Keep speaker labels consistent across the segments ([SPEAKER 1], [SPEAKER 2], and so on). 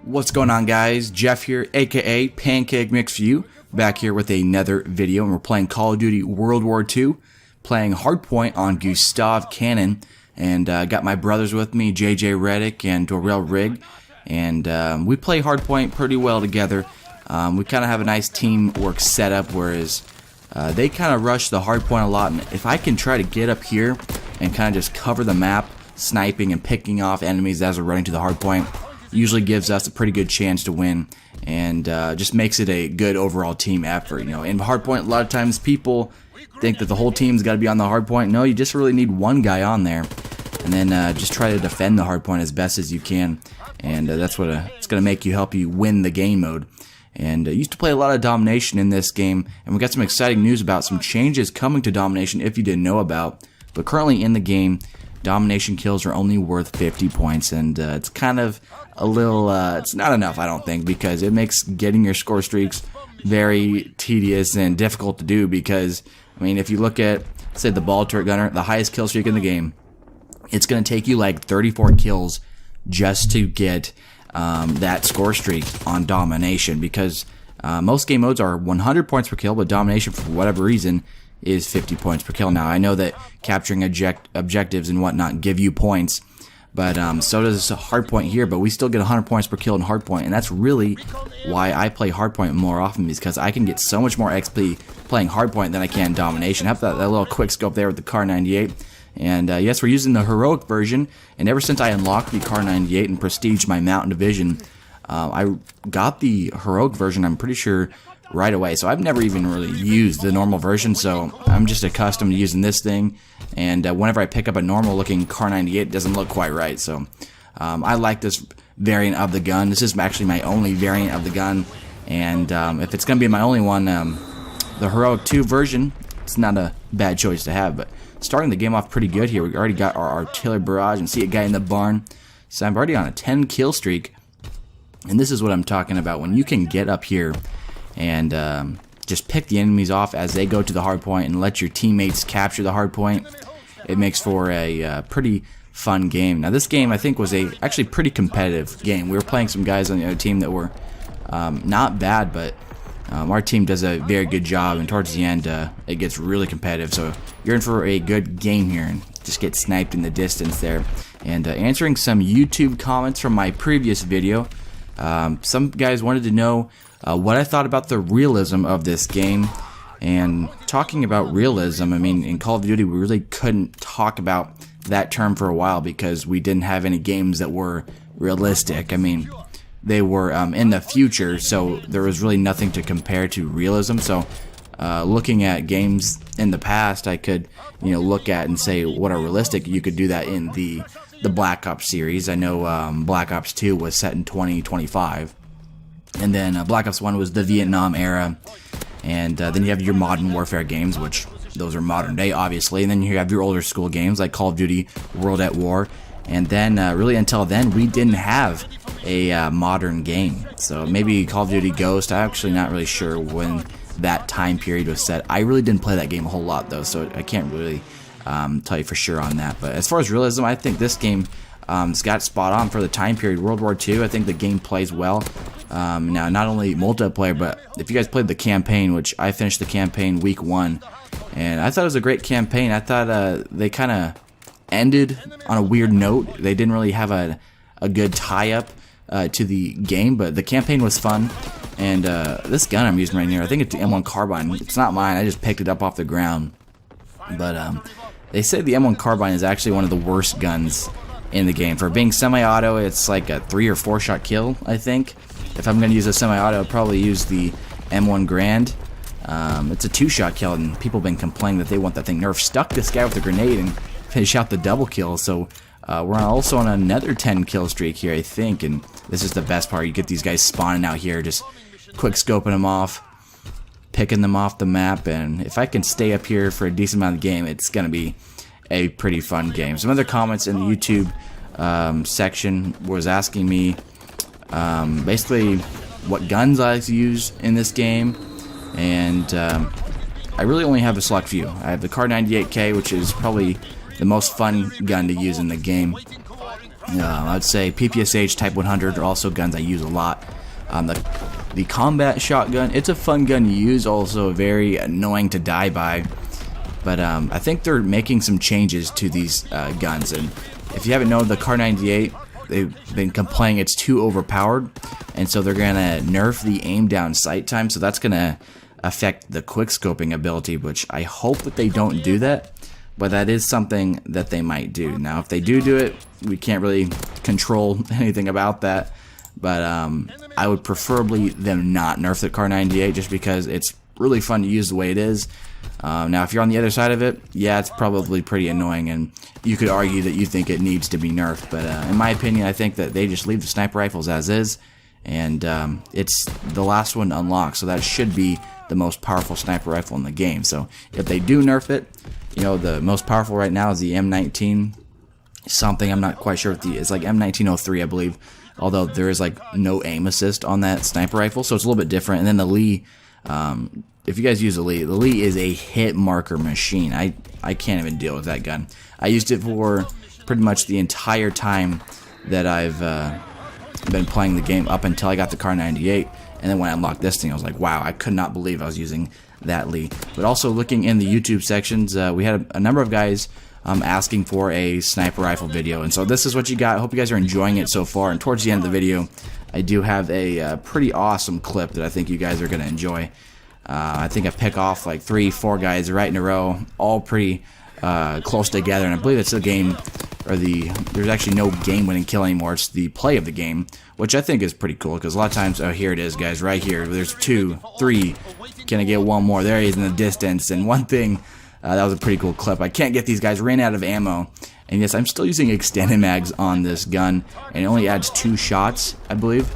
[SPEAKER 1] What's going on, guys? Jeff here, aka Pancake Mix for you, back here with another video, and we're playing Call of Duty World War II, playing Hardpoint on Gustav Cannon, and got my brothers with me, jjredicjk and Rig, and we play Hardpoint pretty well together. We kind of have a nice teamwork setup, whereas they kind of rush the hardpoint a lot, and if I can try to get up here and kind of just cover the map, sniping and picking off enemies as we're running to the hardpoint, usually gives us a pretty good chance to win, and just makes it a good overall team effort. You know, in hardpoint, a lot of times people think that the whole team's got to be on the hardpoint. No, you just really need one guy on there, and then just try to defend the hardpoint as best as you can, and that's what it's going to help you win the game mode. And used to play a lot of domination in this game, and we got some exciting news about some changes coming to domination if you didn't know about. But currently in the game, domination kills are only worth 50 points, and it's kind of a little, it's not enough, I don't think, because it makes getting your score streaks very tedious and difficult to do. Because, I mean, if you look at, say, the ball turret gunner, the highest kill streak in the game, it's going to take you like 34 kills just to get that score streak on domination, because most game modes are 100 points per kill, but domination, for whatever reason, is 50 points per kill. Now, I know that capturing objectives and whatnot give you points, but so does hardpoint here, but we still get 100 points per kill in hardpoint, and that's really why I play hardpoint more often, because I can get so much more XP playing hardpoint than I can domination. Have that little quick scope there with the Kar98. And yes, we're using the heroic version, and ever since I unlocked the Kar98 and prestiged my mountain division, I got the heroic version, I'm pretty sure, right away. So I've never even really used the normal version, so I'm just accustomed to using this thing, and whenever I pick up a normal looking Kar98, it doesn't look quite right. So I like this variant of the gun. This is actually my only variant of the gun, and if it's going to be my only one, the heroic 2 version, it's not a bad choice to have. But starting the game off pretty good here. We already got our artillery barrage, and see a guy in the barn. So I'm already on a 10 kill streak, and this is what I'm talking about. When you can get up here and just pick the enemies off as they go to the hardpoint and let your teammates capture the hardpoint, it makes for a pretty fun game. Now, this game I think was actually pretty competitive game. We were playing some guys on the other team that were not bad, but our team does a very good job, and towards the end it gets really competitive. So you're in for a good game here, and just get sniped in the distance there. And answering some YouTube comments from my previous video, some guys wanted to know what I thought about the realism of this game. And talking about realism, I mean, in Call of Duty we really couldn't talk about that term for a while, because we didn't have any games that were realistic. I mean, they were in the future, so there was really nothing to compare to realism. So looking at games in the past, I could, you know, look at and say what are realistic. You could do that in the Black Ops series. I know Black Ops 2 was set in 2025, and then Black Ops 1 was the Vietnam era, and then you have your Modern Warfare games, which those are modern day, obviously, and then you have your older school games like Call of Duty World at War. And then really until then we didn't have a modern game. So maybe Call of Duty Ghost, I'm actually not really sure when that time period was set. I really didn't play that game a whole lot though, so I can't really tell you for sure on that. But as far as realism, I think this game has got spot on for the time period. World War II, I think the game plays well. Now, not only multiplayer, but if you guys played the campaign, which I finished the campaign week 1, and I thought it was a great campaign. I thought they kind of ended on a weird note. They didn't really have a good tie-up to the game, but the campaign was fun. And this gun I'm using right here, I think it's the M1 carbine. It's not mine, I just picked it up off the ground. But they say the M1 carbine is actually one of the worst guns in the game. For being semi-auto, it's like a 3 or 4 shot kill, I think. If I'm going to use a semi-auto, I'll probably use the M1 Grand. It's a 2-shot kill, and people have been complaining that they want that thing nerfed. Stuck this guy with a grenade and finish out the double kill. So we're also on another 10 kill streak here, I think, and this is the best part. You get these guys spawning out here, just quick scoping them off, picking them off the map, and if I can stay up here for a decent amount of the game, it's gonna be a pretty fun game. Some other comments in the YouTube section was asking me basically what guns I like to use in this game, and I really only have a select few. I have the Kar98k, which is probably the most fun gun to use in the game. I'd say PPSH Type 100 are also guns I use a lot. The combat shotgun, it's a fun gun to use, also very annoying to die by. But I think they're making some changes to these guns, and if you haven't known, the Kar98, they've been complaining it's too overpowered, and so they're gonna nerf the aim down sight time, so that's gonna affect the quick scoping ability, which I hope that they don't do that, but that is something that they might do. Now, if they do it, we can't really control anything about that, but I would preferably them not nerf the Kar98 just because it's really fun to use the way it is. Now, if you're on the other side of it, yeah, it's probably pretty annoying, and you could argue that you think it needs to be nerfed, but in my opinion, I think that they just leave the sniper rifles as is, and it's the last one to unlock, so that should be the most powerful sniper rifle in the game. So if they do nerf it, you know, the most powerful right now is the M19 something. I'm not quite sure what it's like M1903, I believe, although there is like no aim assist on that sniper rifle, so it's a little bit different. And then the Lee, if you guys use the Lee is a hit marker machine. I can't even deal with that gun. I used it for pretty much the entire time that I've been playing the game up until I got the Kar98, and then when I unlocked this thing, I was like, wow, I could not believe I was using that Lee. But also looking in the YouTube sections, we had a number of guys asking for a sniper rifle video, and so this is what you got. I hope you guys are enjoying it so far, and towards the end of the video, I do have a pretty awesome clip that I think you guys are going to enjoy. I think I pick off like 3-4 guys right in a row, all pretty close together, and I believe it's the game, or there's actually no game-winning kill anymore. It's the play of the game, which I think is pretty cool, because a lot of times, oh, here it is, guys, right here. There's 2, 3. Can I get one more? There he is in the distance. And one thing, that was a pretty cool clip. I can't get these guys. Ran out of ammo. And yes, I'm still using extended mags on this gun, and it only adds 2 shots, I believe.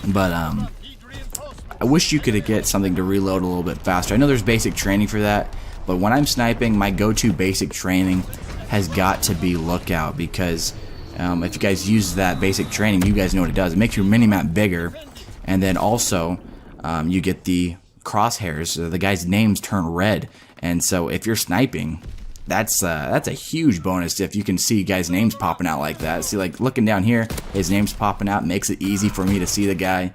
[SPEAKER 1] But I wish you could get something to reload a little bit faster. I know there's basic training for that, but when I'm sniping, my go-to basic training has got to be lookout, because if you guys use that basic training, you guys know what it does. It makes your minimap bigger, and then also you get the crosshairs. The guys' names turn red, and so if you're sniping, that's a huge bonus if you can see guys' names popping out like that. See, like looking down here, his name's popping out, makes it easy for me to see the guy,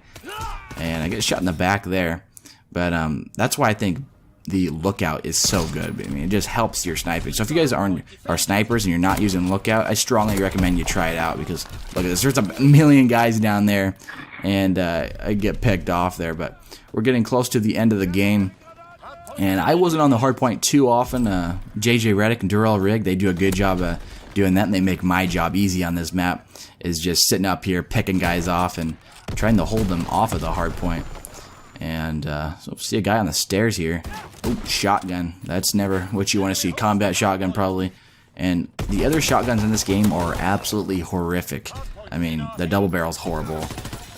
[SPEAKER 1] and I get shot in the back there. But that's why I think the lookout is so good. I mean, it just helps your sniping. So if you guys are snipers and you're not using lookout, I strongly recommend you try it out, because look at this, there's a million guys down there, and I get picked off there. But we're getting close to the end of the game, and I wasn't on the hard point too often. jjredicjk and Durrell Rig, they do a good job of doing that, and they make my job easy on this map, is just sitting up here picking guys off and trying to hold them off of the hard point. And so see a guy on the stairs here. Oh, shotgun. That's never what you want to see. Combat shotgun, probably. And the other shotguns in this game are absolutely horrific. I mean, the double barrel's horrible.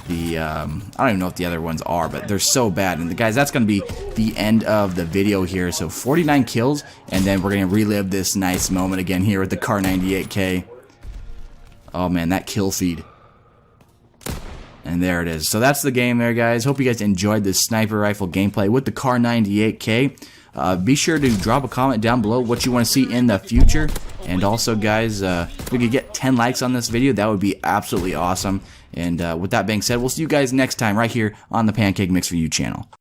[SPEAKER 1] The I don't even know what the other ones are, but they're so bad. And guys, that's going to be the end of the video here. So 49 kills, and then we're going to relive this nice moment again here with the Kar98k. Oh man, that kill feed. And there it is. So that's the game there, guys. Hope you guys enjoyed this sniper rifle gameplay with the Kar98k. Be sure to drop a comment down below what you want to see in the future. And also, guys, if we could get 10 likes on this video, that would be absolutely awesome. And with that being said, we'll see you guys next time right here on the Pancake Mix For You channel.